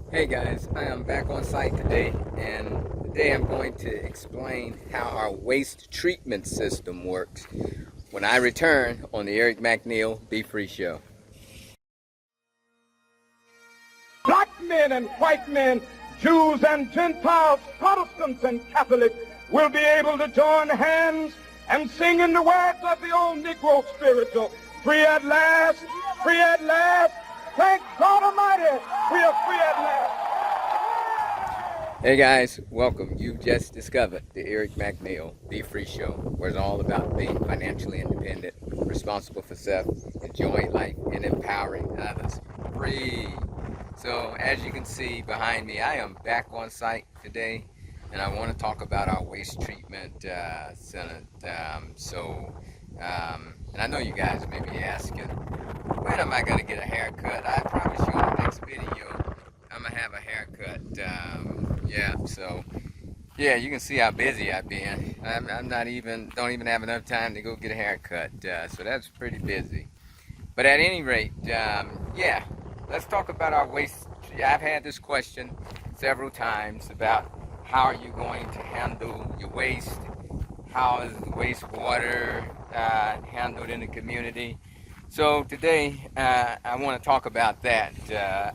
Hey guys, I am back on site today, and today I'm going to explain how our waste treatment system works when I return on the Eric McNeal Be Free Show. Black men and white men, Jews and Gentiles, Protestants and Catholics will be able to join hands and sing in the words of the old Negro spiritual, free at last, free at last, thank God Almighty, we are free at last. Hey guys, welcome. You've just discovered the Eric McNeal Be Free Show, where it's all about being financially independent, responsible for self, enjoying life, and empowering others. Free. So as you can see behind me, I am back on site today, and I want to talk about our waste treatment center. And I know you guys may be asking, when am I going to get a haircut? I promise you on the next video, I'm going to have a haircut. Yeah, you can see how busy I've been. I'm not even, don't even have enough time to go get a haircut. So that's pretty busy. But at any rate, yeah, let's talk about our waste. I've had this question several times about how are you going to handle your waste? How is the wastewater handled in the community? So today, I want to talk about that.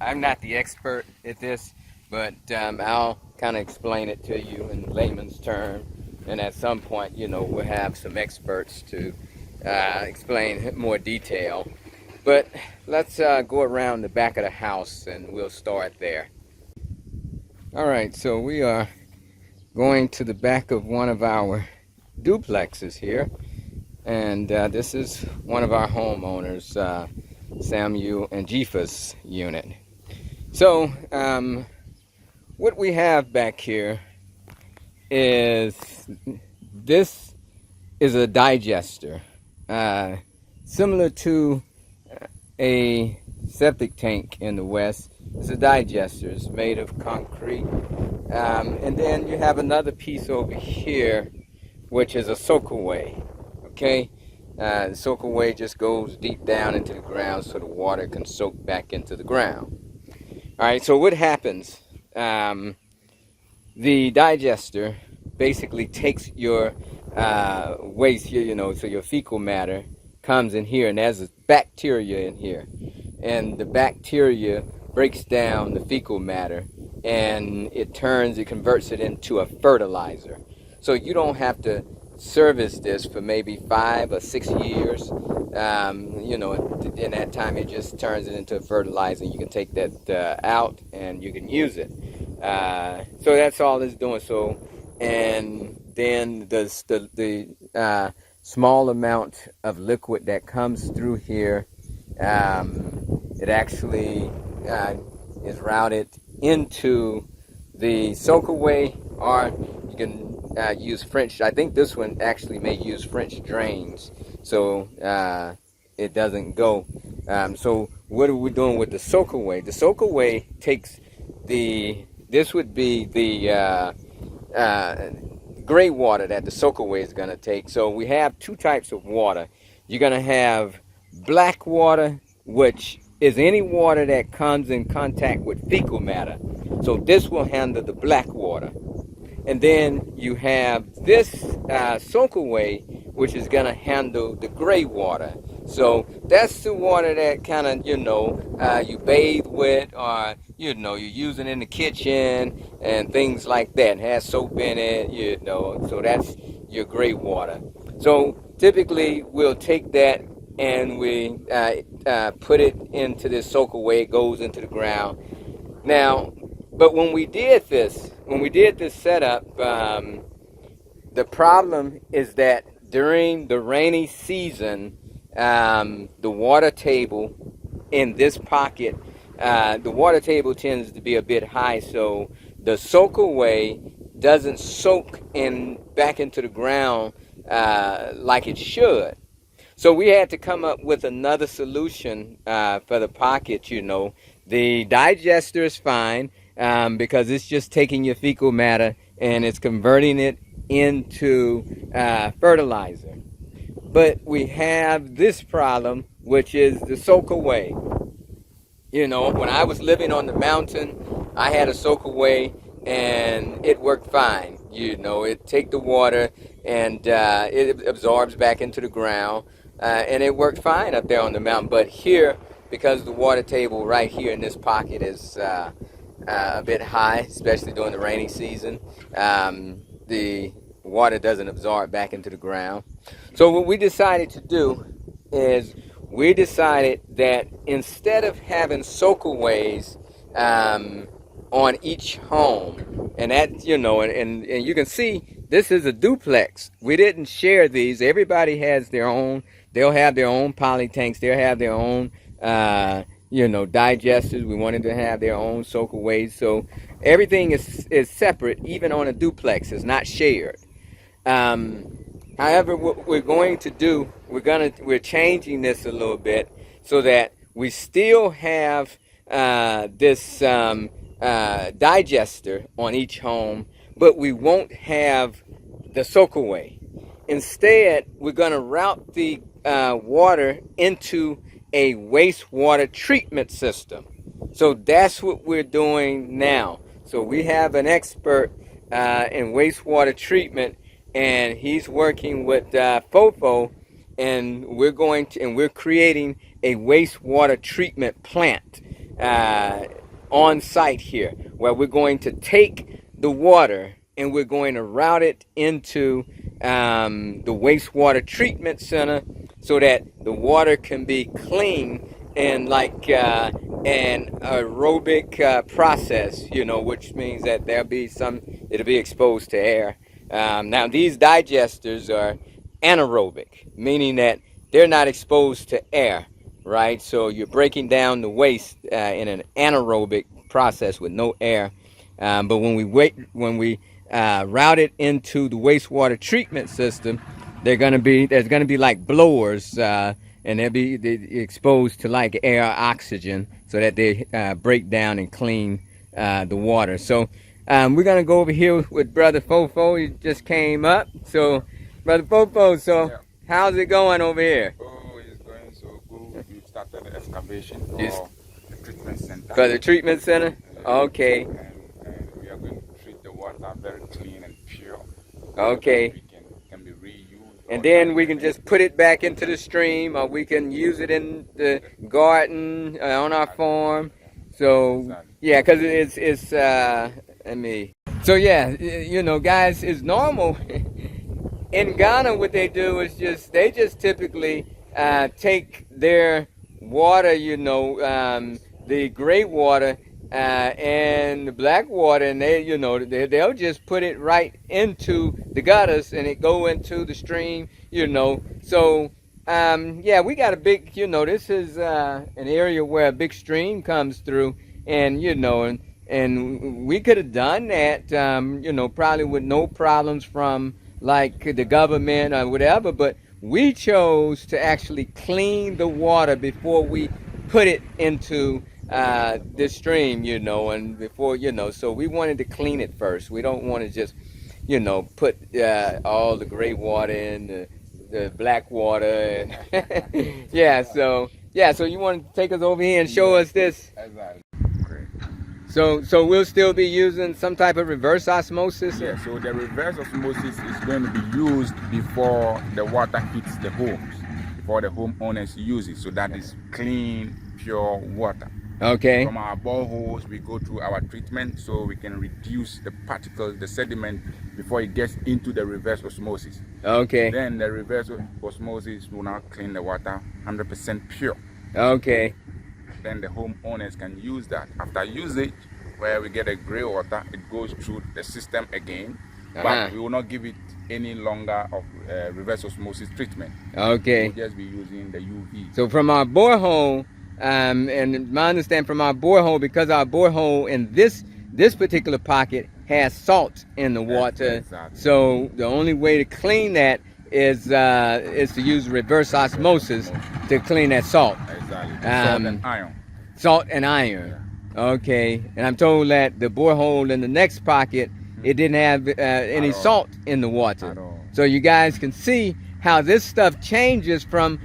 I'm not the expert at this, but I'll kind of explain it to you in layman's terms. And at some point, you know, we'll have some experts to explain more detail. But let's go around the back of the house and we'll start there. All right, so we are going to the back of one of our duplexes here. And this is one of our homeowners, Samuel and Jifa's unit. So what we have back here is, this is a digester, similar to a septic tank in the West. It's a digester. It's made of concrete. And then you have another piece over here, which is a soakaway. Okay? The soakaway just goes deep down into the ground so the water can soak back into the ground. Alright, so what happens? The digester basically takes your waste here, you know, so your fecal matter comes in here, and there's bacteria in here. And the bacteria breaks down the fecal matter, and it converts it into a fertilizer. So you don't have to service this for maybe 5 or 6 years. You know, in that time it just turns it into a fertilizer. You can take that out and you can use it. So that's all it's doing. So, and then the small amount of liquid that comes through here, it actually is routed into the soakaway, or you can use French. I think this one actually may use French drains, so it doesn't go. So what are we doing with the soakaway? The soakaway takes this would be the gray water that the soakaway is going to take. So we have two types of water. You're going to have black water, which is any water that comes in contact with fecal matter. So this will handle the black water. And then you have this soakaway, which is going to handle the gray water. So that's the water that kind of, you know, you bathe with, or, you know, you use it in the kitchen and things like that. It has soap in it, you know, so that's your gray water. So typically we'll take that and we put it into this soakaway. It goes into the ground. Now, but when we did this setup, the problem is that during the rainy season, the water table in this pocket, the water table tends to be a bit high, so the soakaway doesn't soak back into the ground like it should. So we had to come up with another solution for the pocket, you know. The digester is fine because it's just taking your fecal matter and it's converting it into fertilizer. But we have this problem, which is the soakaway. You know, when I was living on the mountain, I had a soakaway and it worked fine. You know, it take the water and it absorbs back into the ground, and it worked fine up there on the mountain. But here, because the water table right here in this pocket is a bit high, especially during the rainy season, the water doesn't absorb back into the ground. So what we decided to do is we decided that instead of having soakaways on each home, and that, you know, and you can see this is a duplex. We didn't share these. Everybody has their own. They'll have their own poly tanks. They'll have their own you know, digesters. We wanted to have their own soakaways. So everything is separate, even on a duplex. It's not shared. However, what we're going to do, we're changing this a little bit so that we still have this digester on each home, but we won't have the soakaway. Instead, we're going to route the water into a wastewater treatment system. So that's what we're doing now. So we have an expert in wastewater treatment, and he's working with FOFO, and we're creating a wastewater treatment plant on site here, where we're going to take the water and we're going to route it into the wastewater treatment center so that the water can be clean and like an aerobic process, you know, which means that it'll be exposed to air. Now these digesters are anaerobic, meaning that they're not exposed to air, right? So you're breaking down the waste in an anaerobic process with no air. But when we route it into the wastewater treatment system, there's gonna be like blowers, and they'll be exposed to like air, oxygen, so that they break down and clean the water. So we're gonna go over here with Brother Fofo. He just came up. So, Brother Fofo, so yeah. How's it going over here? Oh, it's going so good. We started the excavation for the treatment center. For the treatment center? Okay. And we are going to treat the water very clean and pure. Okay. It can be reused. And then we can just put it back into the stream, or we can use it in the garden, on our farm. So, yeah, because it's So yeah, you know, guys, it's normal. In Ghana, what they do is they just typically take their water, you know, the greywater and the blackwater, and they'll just put it right into the gutters, and it go into the stream, you know. So yeah, we got a big, you know, this is an area where a big stream comes through, and you know, and we could have done that, you know, probably with no problems from like the government or whatever, but we chose to actually clean the water before we put it into the stream, you know, and before, you know, so we wanted to clean it first. We don't want to just, you know, put all the gray water in the black water. And yeah, so you want to take us over here and show us this? Exactly. So we'll still be using some type of reverse osmosis? Yeah, so the reverse osmosis is going to be used before the water hits the homes, before the homeowners use it. So that is clean, pure water. Okay. From our boreholes, we go through our treatment so we can reduce the particles, the sediment, before it gets into the reverse osmosis. Okay. Then the reverse osmosis will now clean the water 100% pure. Okay. Then the homeowners can use that. After usage, where we get a gray water, it goes through the system again, but we will not give it any longer of reverse osmosis treatment. Okay. We'll just be using the UV. So from our borehole, and my understanding from our borehole, because our borehole in this particular pocket has salt in the water, exactly. So the only way to clean that is to use reverse osmosis to clean that salt. Exactly. Salt and iron. Salt and iron. Yeah. Okay. And I'm told that the borehole in the next pocket, it didn't have any salt in the water. At all. So you guys can see how this stuff changes from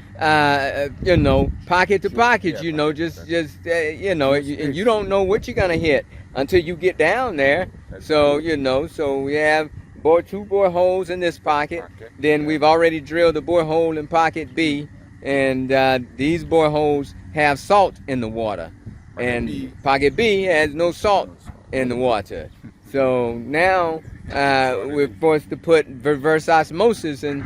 you know, pocket to pocket. Yeah, You know, you know, and you don't know what you're gonna hit until you get down there. So you know, so we have two bore holes in this pocket. Then we've already drilled the bore hole in pocket B, and these bore holes have salt in the water, and pocket B has no salt in the water. So now we're forced to put reverse osmosis in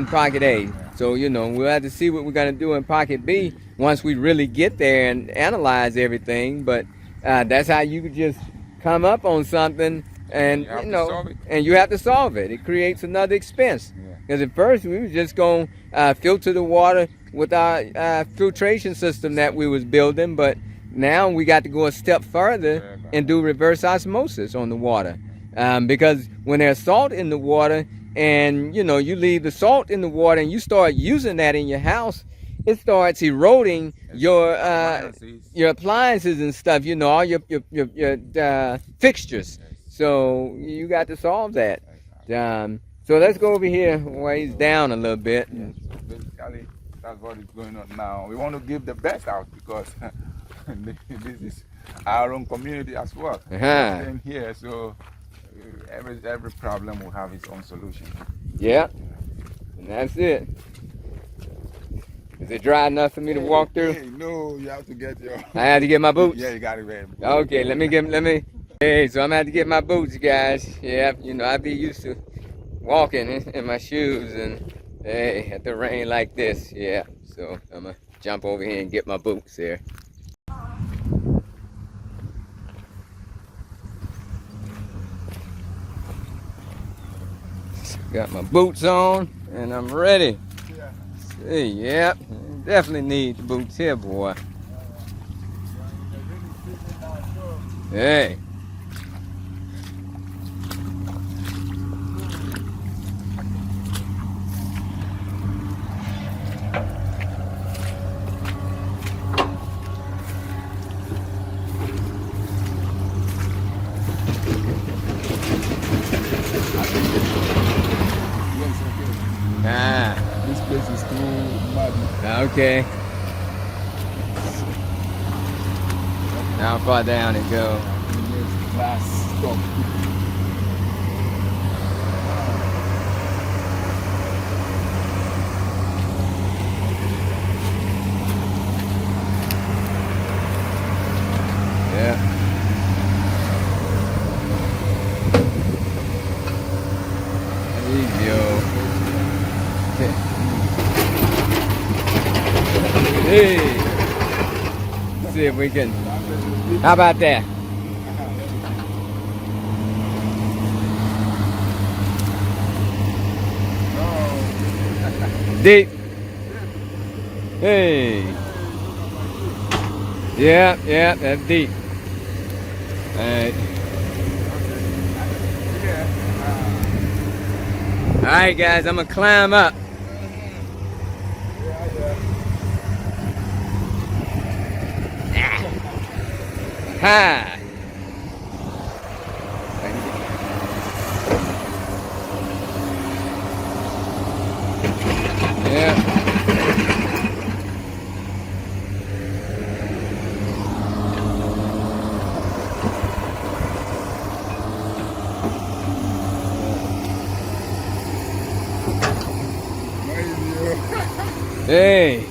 pocket A. So you know, we'll have to see what we're gonna do in pocket B once we really get there and analyze everything. But that's how you could just come up on something, and you know, and you have to solve it. It creates another expense. Because at first we were just going to filter the water with our filtration system that we was building, but now we got to go a step further and do reverse osmosis on the water. Because when there's salt in the water, and you know, you leave the salt in the water and you start using that in your house, it starts eroding your appliances and stuff. You know, all your fixtures. So you got to solve that. So let's go over here where he's down a little bit. Yes, basically, that's what is going on now. We want to give the best out because this is our own community as well. In here, so every problem will have its own solution. Yeah, and that's it. Is it dry enough for me to walk through? Hey, no, you have to get your. I had to get my boots. Yeah, you got to wear. Okay, let me. Hey, so I'm gonna have to get my boots, guys. Yeah, you know, I'd be used to walking in my shoes, and hey, at the rain like this, yeah. So I'm gonna jump over here and get my boots here. Got my boots on, and I'm ready. See, yep, definitely need the boots here, boy. Hey. This place is too muddy. Okay. How far down it go? Last stop. Yeah. Hey, let's see if we can. How about that? Deep. Hey. Yeah, that's deep. All right. All right, guys, I'm gonna climb up. Ha! Yeah. Hey.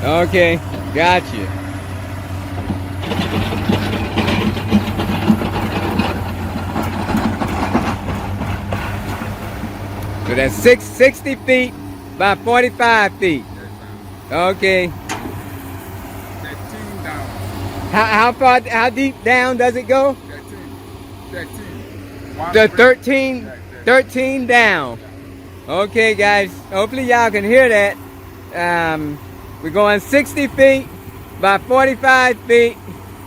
Okay, got you. So that's 60 feet by 45 feet. Okay. 13 down. How deep down does it go? 13. The 13 down. Okay, guys. Hopefully y'all can hear that. We're going 60 feet by 45 feet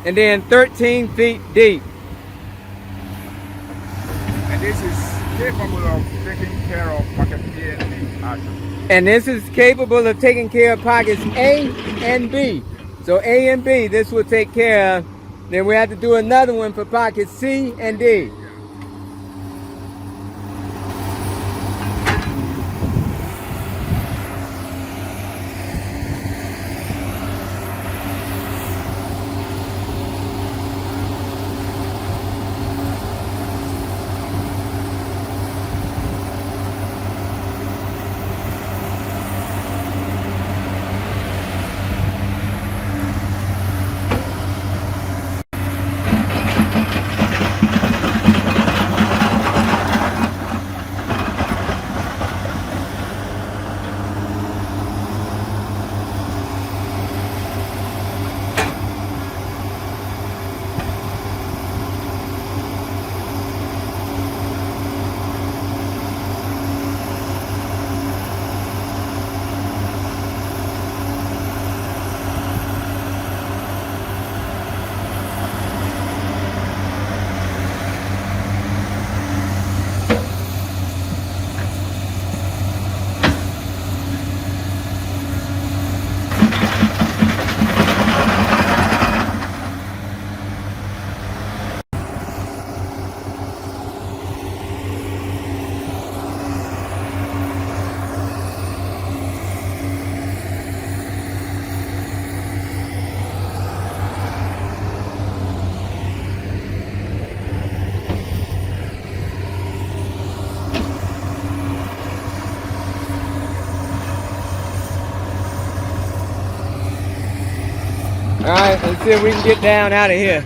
and then 13 feet deep. And this is capable of taking care of pocket A and B action. And this is capable of taking care of pockets A and B. So A and B, this will take care of. Then we have to do another one for pockets C and D. All right, let's see if we can get down out of here.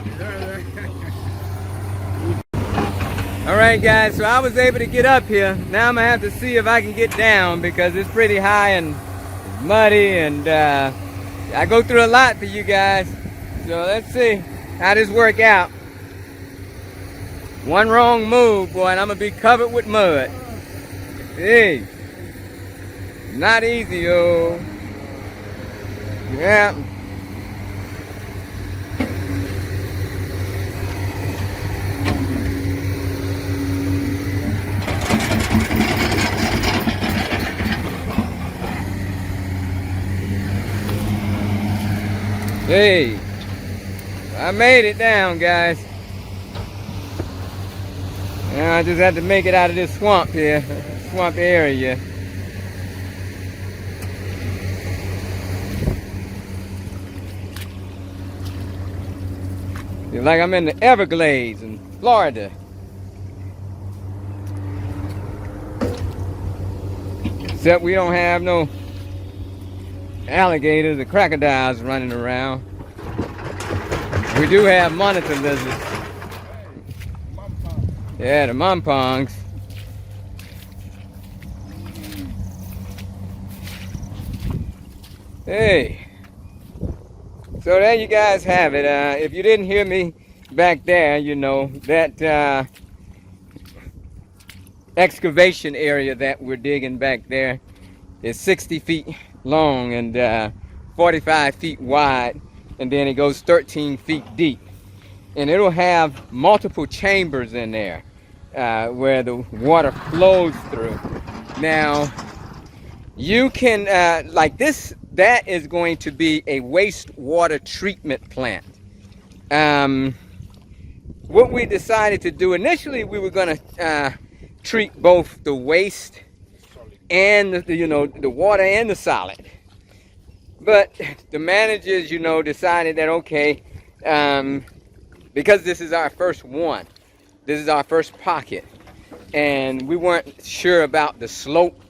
All right, guys, so I was able to get up here. Now I'm gonna have to see if I can get down because it's pretty high and muddy, and I go through a lot for you guys. So let's see how this work out. One wrong move, boy, and I'm gonna be covered with mud. Hey, not easy, yo. Yeah. Hey, I made it down, guys. Now I just have to make it out of this swamp here, swamp area. Feel like I'm in the Everglades in Florida. Except we don't have no alligators or crocodiles running around. We do have monitor lizards. Yeah, the mumpongs. Hey. So there you guys have it. If you didn't hear me back there, you know, that excavation area that we're digging back there is 60 feet long and 45 feet wide, and then it goes 13 feet deep, and it'll have multiple chambers in there where the water flows through. Now you can like this, that is going to be a wastewater treatment plant. What we decided to do initially, we were going to treat both the waste and the water and the solid. But the managers, decided that, okay, because this is our first one, this is our first pocket, and we weren't sure about the slope,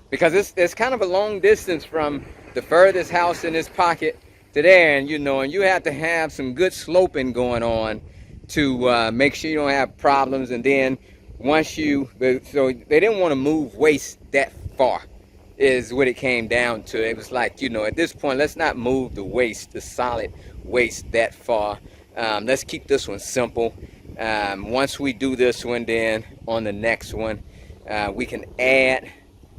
because it's kind of a long distance from the furthest house in this pocket to there, and you have to have some good sloping going on to make sure you don't have problems. And then so they didn't want to move waste that far, is what it came down to. It was like, at this point, let's not move the waste, the solid waste, that far. Let's keep this one simple. Once we do this one, then on the next one, we can add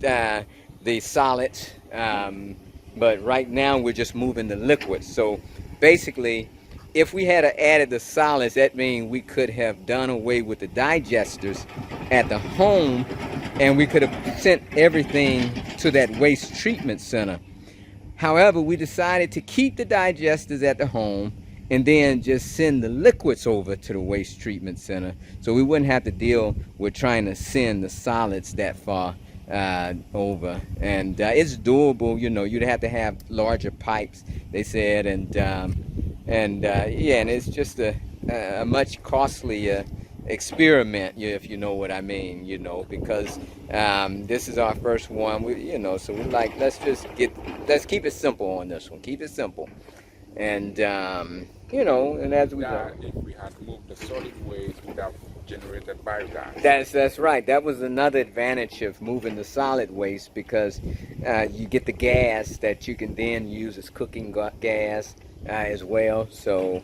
the solids. But right now, we're just moving the liquids. So basically, if we had added the solids, that means we could have done away with the digesters at the home, and we could have sent everything to that waste treatment center. However, we decided to keep the digesters at the home and then just send the liquids over to the waste treatment center, so we wouldn't have to deal with trying to send the solids that far over. And it's doable. You know, you'd have to have larger pipes, they said, and yeah, and it's just a much costlier experiment, if you know what I mean, you know, because this is our first one, you know, so we're like, let's keep it simple on this one, keep it simple. And you know, and as we go, if we had moved the solid waste, we would have generated biogas. That's right. That was another advantage of moving the solid waste, because you get the gas that you can then use as cooking gas as well. So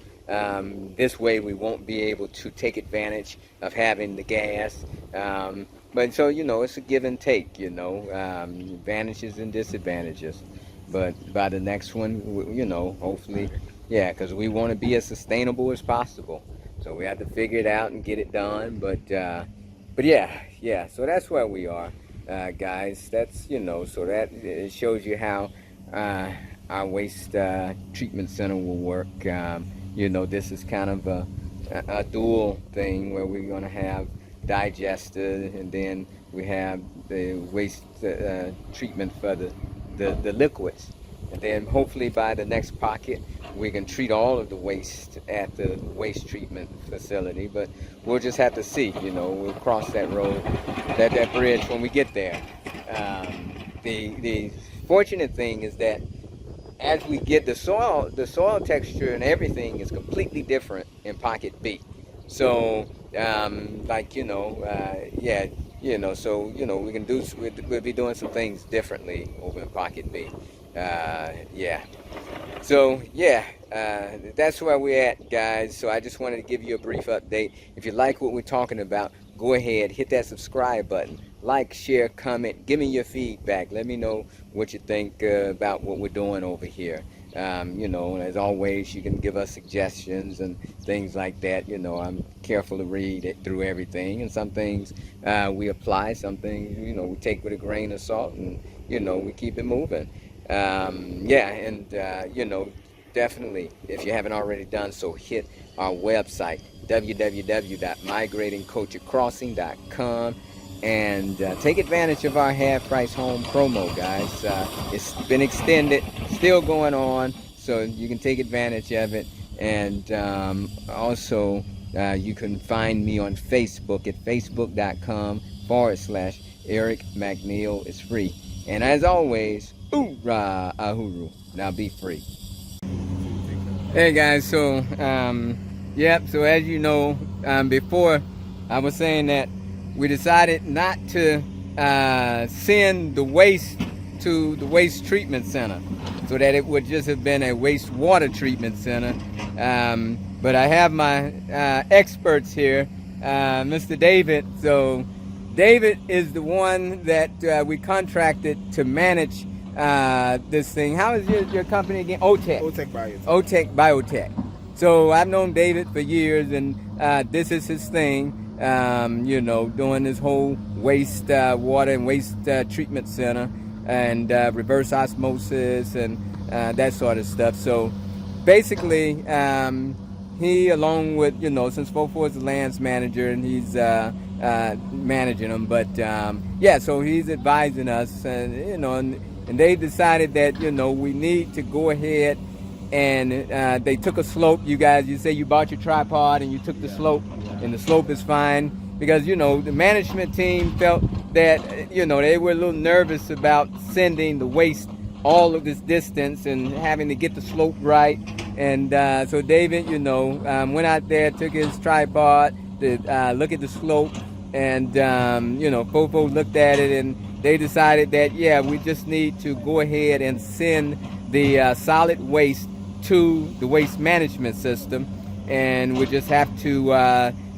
this way we won't be able to take advantage of having the gas. But so, you know, it's a give and take, you know, advantages and disadvantages. But by the next one, you know, hopefully, yeah, because we want to be as sustainable as possible. So we have to figure it out and get it done. But yeah, so that's where we are, guys. That's, you know, so that it shows you how our waste treatment center will work. You know, this is kind of a dual thing where we're going to have digester, and then we have the waste treatment for the liquids. And then hopefully by the next pocket, we can treat all of the waste at the waste treatment facility. But we'll just have to see, you know, we'll cross that road, that bridge when we get there. The fortunate thing is that as we get the soil texture and everything is completely different in pocket B. So, like, you know, yeah, you know, so, you know, we'll be doing some things differently over in pocket B. Yeah. So, yeah, that's where we're at, guys. So I just wanted to give you a brief update. If you like what we're talking about, go ahead, hit that subscribe button. Like, share, comment, give me your feedback. Let me know what you think about what we're doing over here. You know, as always, you can give us suggestions and things like that. You know, I'm careful to read it through everything, and some things we apply, some things, you know, we take with a grain of salt, and, you know, we keep it moving. Yeah, and, you know, definitely, if you haven't already done so, hit our website, www.migratingculturecrossing.com, and take advantage of our half-price home promo, guys. It's been extended, still going on, so you can take advantage of it. And also, you can find me on Facebook at facebook.com/Eric McNeal. It's free. And as always, Ooorahhh Uhuru. Now be free. Hey guys, so yep, so as you know, before I was saying that we decided not to send the waste to the waste treatment center, so that it would just have been a wastewater treatment center. But I have my experts here, Mr. David. So David is the one that we contracted to manage this thing. How is your company again? Ootech Biotech. Ootech Biotech. So I've known David for years, and this is his thing. You know, doing this whole waste water and waste treatment center, and reverse osmosis and that sort of stuff. So basically, he, along with, you know, since Fofo is the lands manager, and he's managing them, but yeah, so he's advising us, and, you know, and they decided that, you know, we need to go ahead, and they took a slope. You guys, you say you bought your tripod and you took the slope, and the slope is fine, because, you know, the management team felt that, you know, they were a little nervous about sending the waste all of this distance and having to get the slope right. And so David, you know, went out there, took his tripod to look at the slope, and you know, Fofo looked at it, and they decided that, yeah, we just need to go ahead and send the solid waste to the waste management system, and we just have to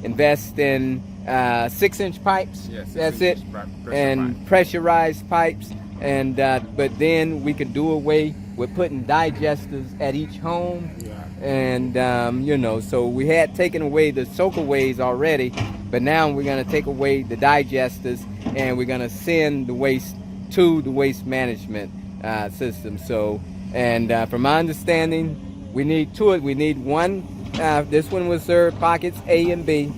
invest in 6-inch pipes. Yes, that's it, and pressurized pipes. And but then we can do away with putting digesters at each home. And you know, so we had taken away the soakaways already, but now we're going to take away the digesters and we're going to send the waste to the waste management system. So, and from my understanding, we need two. We need one. This one will serve pockets A and B,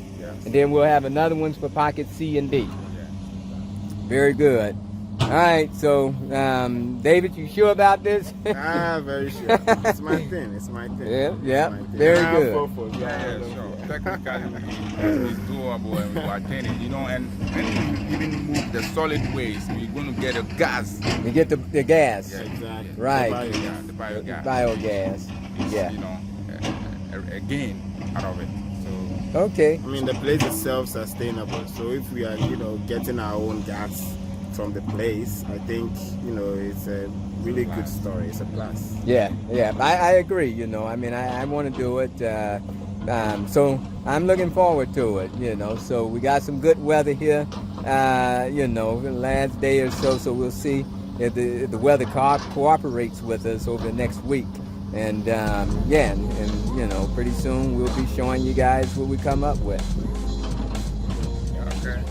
and then we'll have another one for pockets C and D. Very good. All right, so David, you sure about this? Very sure. It's my thing. It's my thing. Yeah. Very good. Yeah, sure. Technically, it's doable and we attain it, you know, and even move the solid waste, we're going to get a gas. You get the gas. Yeah, exactly. Right. The biogas. Biogas. Yeah. You know, a gain out of it. So, Okay. I mean, the place itself is sustainable. So if we are, getting our own gas from the place, I think, it's a really good story. It's a plus. Yeah. I agree. I mean, I want to do it. So I'm looking forward to it. So we got some good weather here. The last day or so. So we'll see if the weather cooperates with us over the next week. And pretty soon we'll be showing you guys what we come up with. okay.